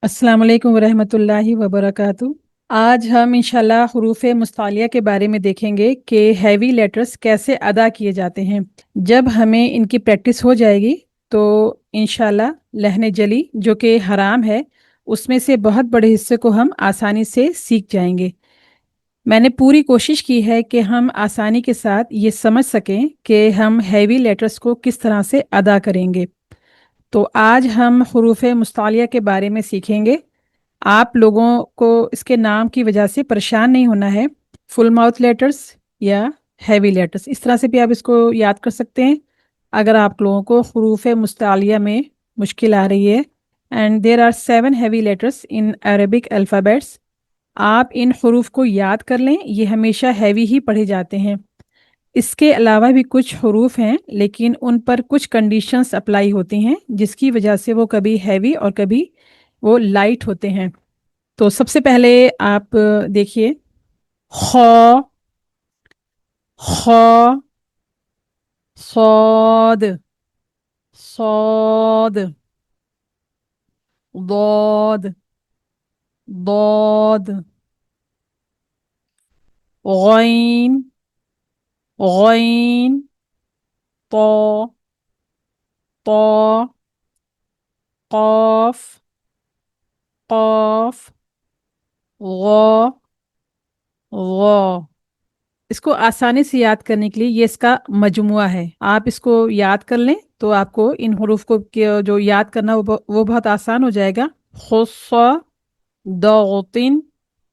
अस्सलाम वालेकुम वरहमतुल्लाहि वबरकातुह। आज हम इंशाल्लाह हुरूफ मुस्तालिया के बारे में देखेंगे कि हैवी लेटर्स कैसे अदा किए जाते हैं। जब हमें इनकी प्रैक्टिस हो जाएगी तो इंशाल्लाह लहने जली जो कि हराम है उसमें से बहुत बड़े हिस्से को हम आसानी से सीख जाएंगे। मैंने पूरी कोशिश की है कि हम आसानी के साथ ये समझ सकें कि हम हैवी लेटर्स को किस तरह से अदा करेंगे। तो आज हम हुरूफ मुस्तालिया के बारे में सीखेंगे। आप लोगों को इसके नाम की वजह से परेशान नहीं होना है। फुल माउथ लेटर्स या हैवी लेटर्स, इस तरह से भी आप इसको याद कर सकते हैं अगर आप लोगों को हुरूफ मुस्तालिया में मुश्किल आ रही है। And there are 7 heavy letters in Arabic alphabets. आप इन हरूफ को याद कर लें, ये हमेशा हैवी ही पढ़े जाते हैं। इसके अलावा भी कुछ हरूफ हैं लेकिन उन पर कुछ कंडीशंस अप्लाई होती हैं जिसकी वजह से वो कभी हैवी और कभी वो लाइट होते हैं। तो सबसे पहले आप देखिए, ख, ख, सौद, सौद, दौद, दौद, गैन, गैन, तो, तो, कौफ, कौफ, गौ, गौ। इसको आसानी से याद करने के लिए ये इसका मजमुआ है, आप इसको याद कर लें तो आपको इन हरूफ को जो याद करना वो बहुत आसान हो जाएगा। खुस्सा, दौतिन,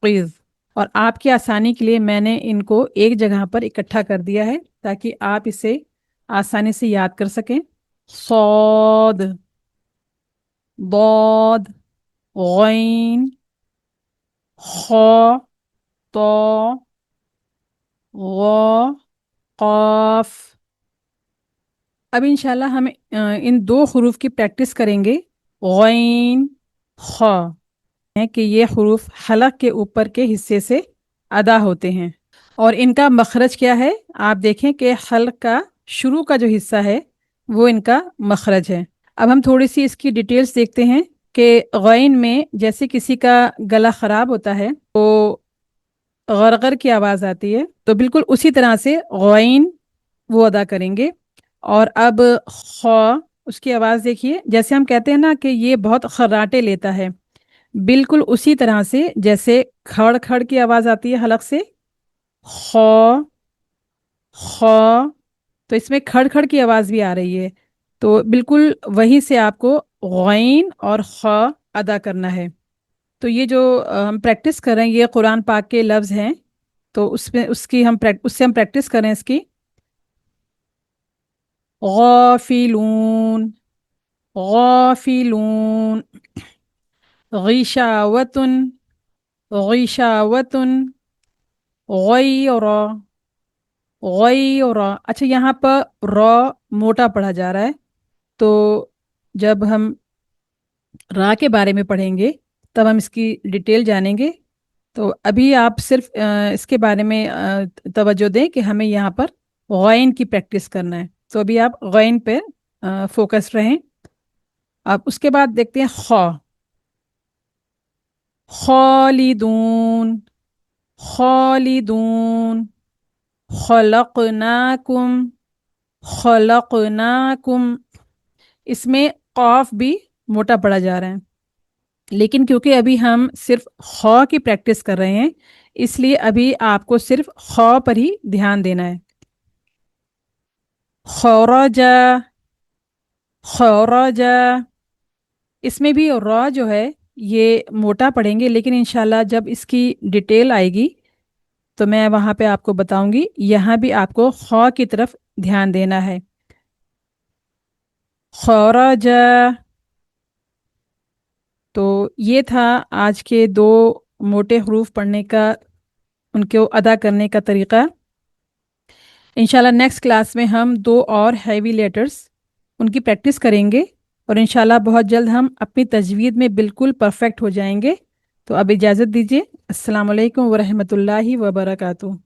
क़िज़। और आपकी आसानी के लिए मैंने इनको एक जगह पर इकट्ठा कर दिया है ताकि आप इसे आसानी से याद कर सकें। सौद, दौद, गैन, खौ, तो, गौ, क़ाफ। अब इंशाल्लाह हम इन दो हरूफ की प्रैक्टिस करेंगे। गैन, ख है कि ये हरूफ हलक के ऊपर के हिस्से से अदा होते हैं और इनका मखरज क्या है। आप देखें कि हल्क का शुरू का जो हिस्सा है वो इनका मखरज है। अब हम थोड़ी सी इसकी डिटेल्स देखते हैं कि गैन में जैसे किसी का गला ख़राब होता है तो गरगर की आवाज़ आती है, तो बिल्कुल उसी तरह से गैन वो अदा करेंगे। और अब ख, उसकी आवाज़ देखिए, जैसे हम कहते हैं ना कि ये बहुत खर्राटे लेता है, बिल्कुल उसी तरह से जैसे खड़ खड़ की आवाज़ आती है हलक से, ख, ख, तो इसमें खड़ खड़ की आवाज़ भी आ रही है। तो बिल्कुल वहीं से आपको गैन और ख अदा करना है। तो ये जो हम प्रैक्टिस कर रहे हैं ये कुरान पाक के लफ्ज़ हैं, तो उसमें उससे हम प्रैक्टिस करें इसकी। गाफिलून, गाफिलून, गिशावतुन, गिशावतुन, गैर, गैर। अच्छा, यहाँ पर र मोटा पढ़ा जा रहा है, तो जब हम रा के बारे में पढ़ेंगे तब हम इसकी डिटेल जानेंगे। तो अभी आप सिर्फ इसके बारे में तवज्जो दें कि हमें यहाँ पर गैन की प्रैक्टिस करना है, तो अभी आप गैन पे फोकस रहें। अब उसके बाद देखते हैं खौ, खालिदून, खालिदून, खलकनाकुम, खलकनाकुम। इसमें कॉफ भी मोटा पड़ा जा रहा है, लेकिन क्योंकि अभी हम सिर्फ खौ की प्रैक्टिस कर रहे हैं इसलिए अभी आपको सिर्फ खौ पर ही ध्यान देना है। खौरजा, खौरजा। इसमें भी रॉ जो है ये मोटा पढ़ेंगे, लेकिन इंशाल्लाह जब इसकी डिटेल आएगी तो मैं वहाँ पे आपको बताऊंगी। यहाँ भी आपको खौ की तरफ ध्यान देना है। खौरजा। तो ये था आज के दो मोटे हरूफ पढ़ने का, उनको अदा करने का तरीक़ा। इंशाल्लाह नेक्स्ट क्लास में हम दो और हैवी लेटर्स उनकी प्रैक्टिस करेंगे और इंशाल्लाह बहुत जल्द हम अपनी तजवीद में बिल्कुल परफेक्ट हो जाएंगे। तो अब इजाज़त दीजिए। अस्सलाम वालेकुम वरहमतुल्लाहि वबरकातुहू।